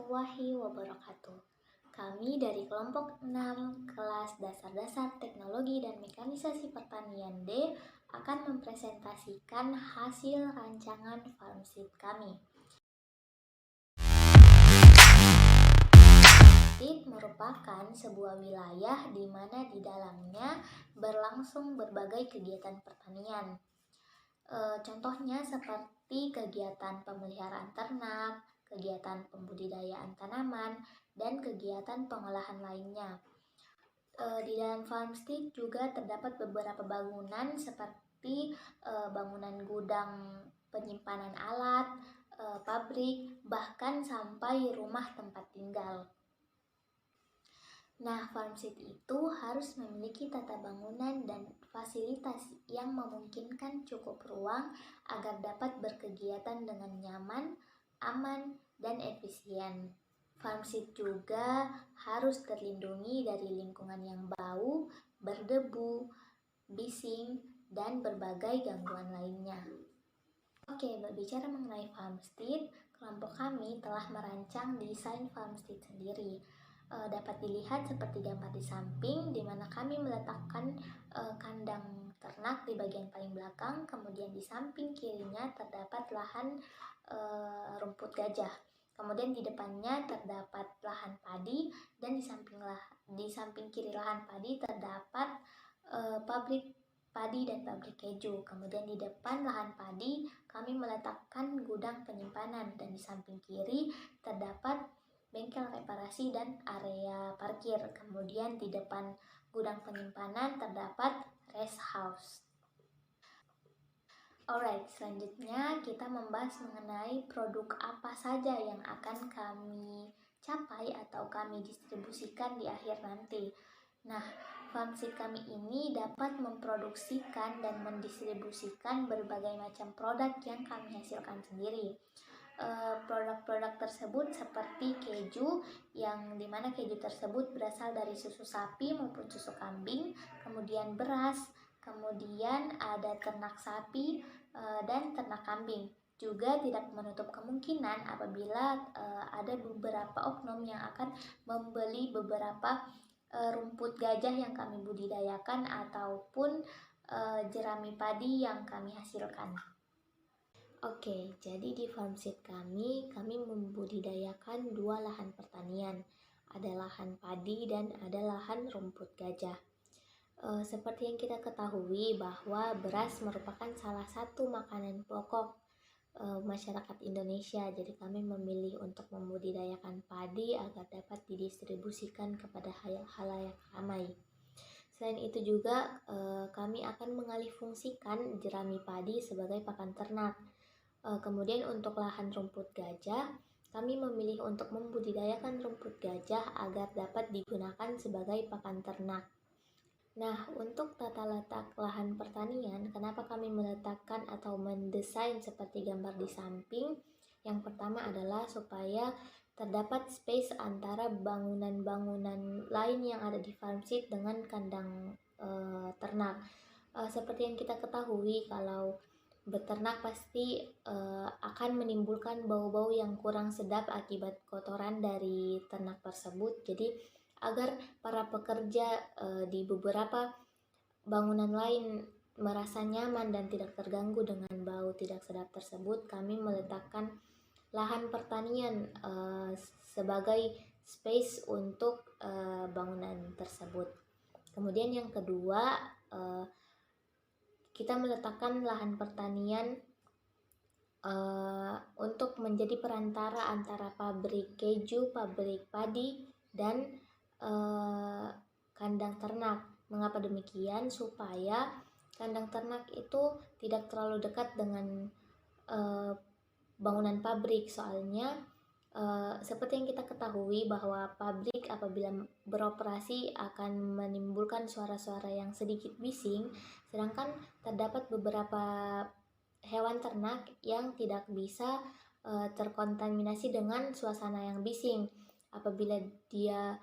warahmatullahi wabarakatuh. Kami dari kelompok 6 kelas dasar-dasar teknologi dan mekanisasi pertanian D akan mempresentasikan hasil rancangan farmseed kami. Farmseed merupakan sebuah wilayah di mana di dalamnya berlangsung berbagai kegiatan pertanian. Contohnya seperti kegiatan pemeliharaan ternak, kegiatan pembudidayaan tanaman, dan kegiatan pengolahan lainnya. Di dalam farmstead juga terdapat beberapa bangunan seperti bangunan gudang penyimpanan alat, pabrik, bahkan sampai rumah tempat tinggal. Nah, farmstead itu harus memiliki tata bangunan dan fasilitas yang memungkinkan cukup ruang agar dapat berkegiatan dengan nyaman, aman, dan efisien. Farmstead juga harus terlindungi dari lingkungan yang bau, berdebu, bising, dan berbagai gangguan lainnya. Oke, berbicara mengenai farmstead, kelompok kami telah merancang desain farmstead sendiri. Dapat dilihat seperti gambar di samping, di mana kami meletakkan kandang ternak di bagian paling belakang, kemudian di samping kirinya terdapat lahan rumput gajah. Kemudian di depannya terdapat lahan padi, dan di samping kiri lahan padi terdapat pabrik padi dan pabrik keju. Kemudian di depan lahan padi kami meletakkan gudang penyimpanan, dan di samping kiri terdapat bengkel reparasi dan area parkir. Kemudian di depan gudang penyimpanan terdapat rest house. Alright, selanjutnya kita membahas mengenai produk apa saja yang akan kami capai atau kami distribusikan di akhir nanti. Nah, farmseed kami ini dapat memproduksikan dan mendistribusikan berbagai macam produk yang kami hasilkan sendiri. Produk-produk tersebut seperti keju, yang dimana keju tersebut berasal dari susu sapi maupun susu kambing, kemudian beras, kemudian ada ternak sapi dan ternak kambing. Juga tidak menutup kemungkinan apabila ada beberapa oknum yang akan membeli beberapa rumput gajah yang kami budidayakan ataupun jerami padi yang kami hasilkan. Oke, jadi di farmstead kami membudidayakan 2 lahan pertanian. Ada lahan padi dan ada lahan rumput gajah. Seperti yang kita ketahui bahwa beras merupakan salah satu makanan pokok masyarakat Indonesia. Jadi kami memilih untuk membudidayakan padi agar dapat didistribusikan kepada halayak ramai. Selain itu juga kami akan mengalihfungsikan jerami padi sebagai pakan ternak. Kemudian untuk lahan rumput gajah, kami memilih untuk membudidayakan rumput gajah agar dapat digunakan sebagai pakan ternak. Nah, untuk tata letak lahan pertanian, kenapa kami meletakkan atau mendesain seperti gambar di samping? Yang pertama adalah supaya terdapat space antara bangunan-bangunan lain yang ada di farmstead dengan kandang ternak. Seperti yang kita ketahui, kalau beternak pasti akan menimbulkan bau-bau yang kurang sedap akibat kotoran dari ternak tersebut. Jadi agar para pekerja di beberapa bangunan lain merasa nyaman dan tidak terganggu dengan bau tidak sedap tersebut, kami meletakkan lahan pertanian sebagai space untuk bangunan tersebut. Kemudian yang kedua, kita meletakkan lahan pertanian untuk menjadi perantara antara pabrik keju, pabrik padi, dan kandang ternak. Mengapa demikian? Supaya kandang ternak itu tidak terlalu dekat dengan bangunan pabrik. Soalnya seperti yang kita ketahui bahwa pabrik apabila beroperasi akan menimbulkan suara-suara yang sedikit bising, sedangkan terdapat beberapa hewan ternak yang tidak bisa terkontaminasi dengan suasana yang bising. Apabila dia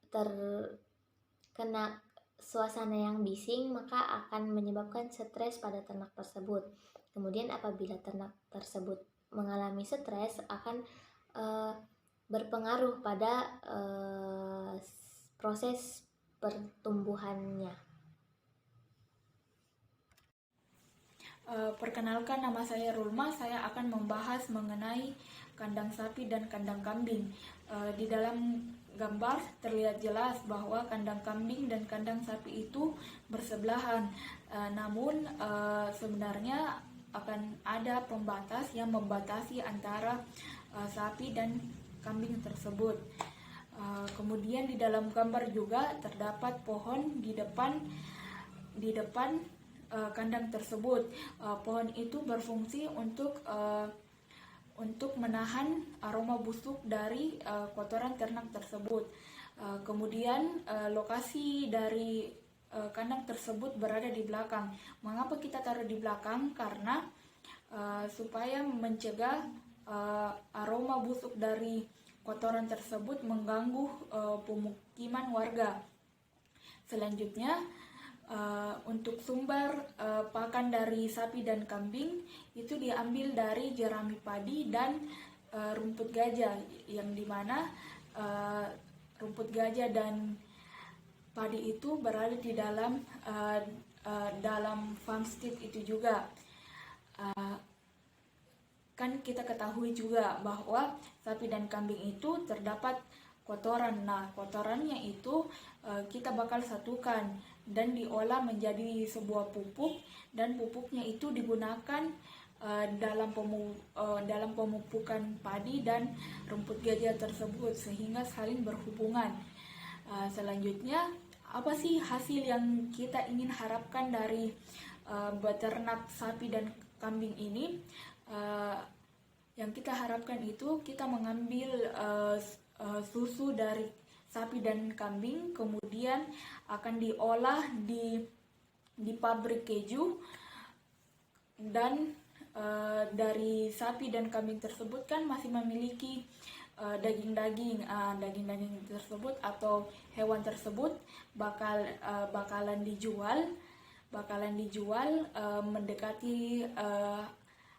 terkena suasana yang bising, maka akan menyebabkan stres pada ternak tersebut. Kemudian apabila ternak tersebut mengalami stres, akan berpengaruh pada proses pertumbuhannya. Perkenalkan, nama saya Rulma. Saya akan membahas mengenai kandang sapi dan kandang kambing. Di dalam gambar terlihat jelas bahwa kandang kambing dan kandang sapi itu bersebelahan. Namun sebenarnya akan ada pembatas yang membatasi antara sapi dan kambing tersebut. Kemudian di dalam gambar juga terdapat pohon di depan kandang tersebut. Pohon itu berfungsi untuk menahan aroma busuk dari kotoran ternak tersebut. Kemudian lokasi dari kandang tersebut berada di belakang. Mengapa kita taruh di belakang? Karena supaya mencegah aroma busuk dari kotoran tersebut mengganggu pemukiman warga. Selanjutnya, untuk sumber pakan dari sapi dan kambing itu diambil dari jerami padi dan rumput gajah, yang dimana rumput gajah dan padi itu berada di dalam farmstead itu juga. Kan kita ketahui juga bahwa sapi dan kambing itu terdapat kotoran. Nah, kotorannya itu kita bakal satukan dan diolah menjadi sebuah pupuk, dan pupuknya itu digunakan dalam pemupukan padi dan rumput gajah tersebut sehingga saling berhubungan. Selanjutnya, apa sih hasil yang kita ingin harapkan dari beternak sapi dan kambing ini? Yang kita harapkan itu kita mengambil susu dari sapi dan kambing, kemudian akan diolah di pabrik keju, dan dari sapi dan kambing tersebut kan masih memiliki daging-daging tersebut atau hewan tersebut bakalan dijual mendekati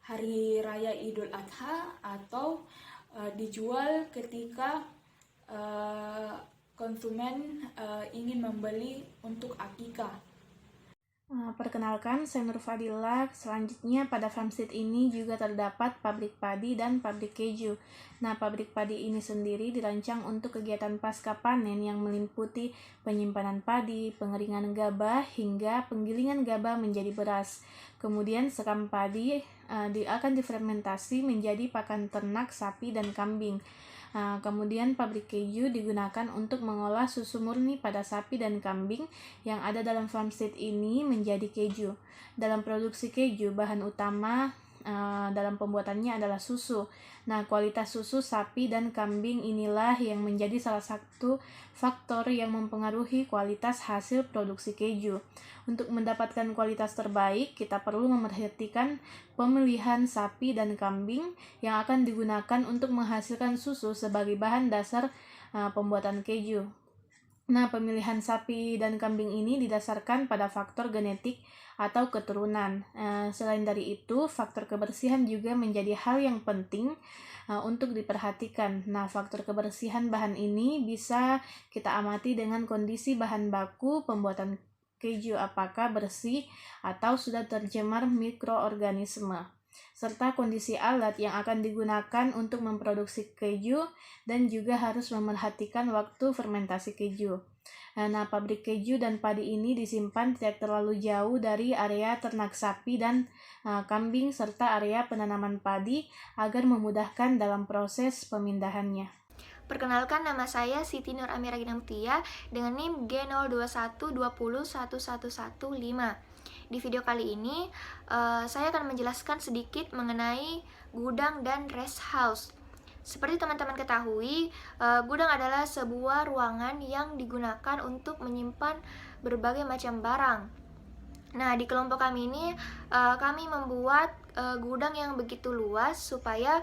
Hari Raya Idul Adha, atau dijual ketika konsumen ingin membeli untuk akikah. Perkenalkan, saya Nur Fadila. Selanjutnya, pada farmstead ini juga terdapat pabrik padi dan pabrik keju. Nah, pabrik padi ini sendiri dirancang untuk kegiatan pasca panen yang meliputi penyimpanan padi, pengeringan gabah, hingga penggilingan gabah menjadi beras. Kemudian, sekam padi akan difermentasi menjadi pakan ternak sapi dan kambing. Kemudian pabrik keju digunakan untuk mengolah susu murni pada sapi dan kambing yang ada dalam farmstead ini menjadi keju. Dalam produksi keju, bahan utama dalam pembuatannya adalah susu. Nah, kualitas susu sapi dan kambing inilah yang menjadi salah satu faktor yang mempengaruhi kualitas hasil produksi keju. Untuk mendapatkan kualitas terbaik, kita perlu memperhatikan pemilihan sapi dan kambing yang akan digunakan untuk menghasilkan susu sebagai bahan dasar pembuatan keju. Nah, pemilihan sapi dan kambing ini didasarkan pada faktor genetik atau keturunan. Selain dari itu, faktor kebersihan juga menjadi hal yang penting untuk diperhatikan. Nah, faktor kebersihan bahan ini bisa kita amati dengan kondisi bahan baku pembuatan keju, apakah bersih atau sudah tercemar mikroorganisme, serta kondisi alat yang akan digunakan untuk memproduksi keju, dan juga harus memerhatikan waktu fermentasi keju. Nah, pabrik keju dan padi ini disimpan tidak terlalu jauh dari area ternak sapi dan kambing serta area penanaman padi agar memudahkan dalam proses pemindahannya. Perkenalkan, nama saya Siti Nur Amira Ginamtia dengan NIM G0212011115. Di video kali ini, saya akan menjelaskan sedikit mengenai gudang dan rest house. Seperti teman-teman ketahui, gudang adalah sebuah ruangan yang digunakan untuk menyimpan berbagai macam barang. Nah, di kelompok kami ini, kami membuat gudang yang begitu luas supaya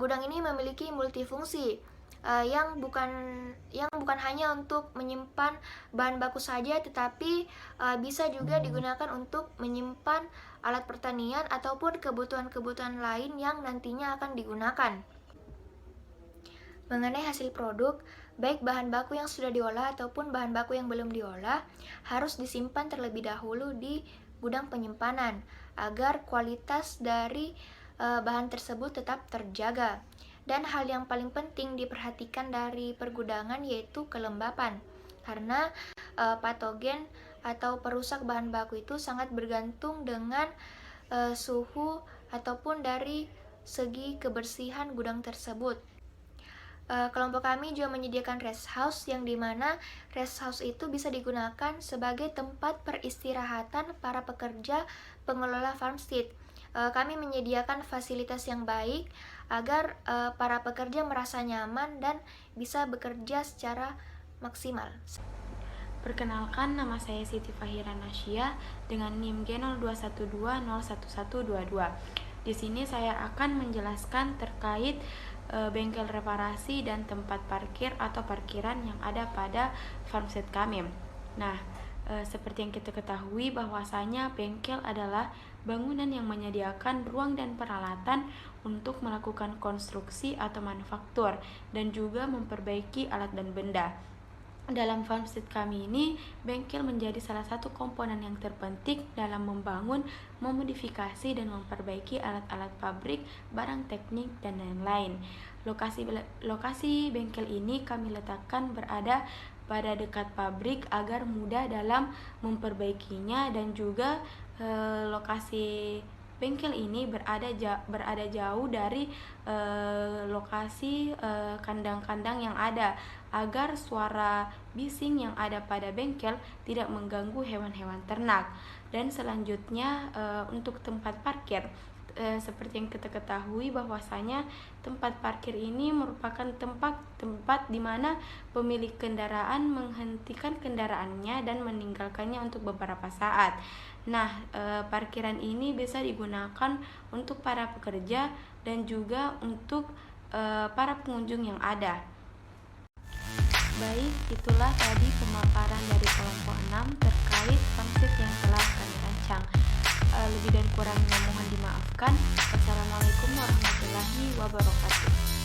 gudang ini memiliki multifungsi. Yang bukan hanya untuk menyimpan bahan baku saja, tetapi bisa juga digunakan untuk menyimpan alat pertanian ataupun kebutuhan-kebutuhan lain yang nantinya akan digunakan. Mengenai hasil produk, baik bahan baku yang sudah diolah ataupun bahan baku yang belum diolah harus disimpan terlebih dahulu di gudang penyimpanan agar kualitas dari bahan tersebut tetap terjaga. Dan hal yang paling penting diperhatikan dari pergudangan yaitu kelembapan, karena patogen atau perusak bahan baku itu sangat bergantung dengan suhu ataupun dari segi kebersihan gudang tersebut. Kelompok kami juga menyediakan rest house, yang dimana rest house itu bisa digunakan sebagai tempat peristirahatan para pekerja pengelola farmstead. Kami menyediakan fasilitas yang baik agar para pekerja merasa nyaman dan bisa bekerja secara maksimal. Perkenalkan, nama saya Siti Fahira Nasya dengan NIM G0212011122. Di sini saya akan menjelaskan terkait bengkel reparasi dan tempat parkir atau parkiran yang ada pada farmstead kami. Nah, seperti yang kita ketahui bahwasanya bengkel adalah bangunan yang menyediakan ruang dan peralatan untuk melakukan konstruksi atau manufaktur dan juga memperbaiki alat dan benda. Dalam farmstead kami ini, bengkel menjadi salah satu komponen yang terpenting dalam membangun, memodifikasi, dan memperbaiki alat-alat pabrik, barang teknik, dan lain-lain. Lokasi bengkel ini kami letakkan berada pada dekat pabrik agar mudah dalam memperbaikinya, dan juga lokasi bengkel ini berada jauh dari lokasi kandang-kandang yang ada, agar suara bising yang ada pada bengkel tidak mengganggu hewan-hewan ternak. Dan selanjutnya untuk tempat parkir, seperti yang kita ketahui bahwasanya tempat parkir ini merupakan tempat di mana pemilik kendaraan menghentikan kendaraannya dan meninggalkannya untuk beberapa saat. Nah, parkiran ini bisa digunakan untuk para pekerja dan juga untuk para pengunjung yang ada. Baik, itulah tadi pemaparan dari kelompok 6 terkait farmstead yang telah kami rancang. Lebih dan kurangnya mohon dimaafkan. Wassalamualaikum warahmatullahi wabarakatuh.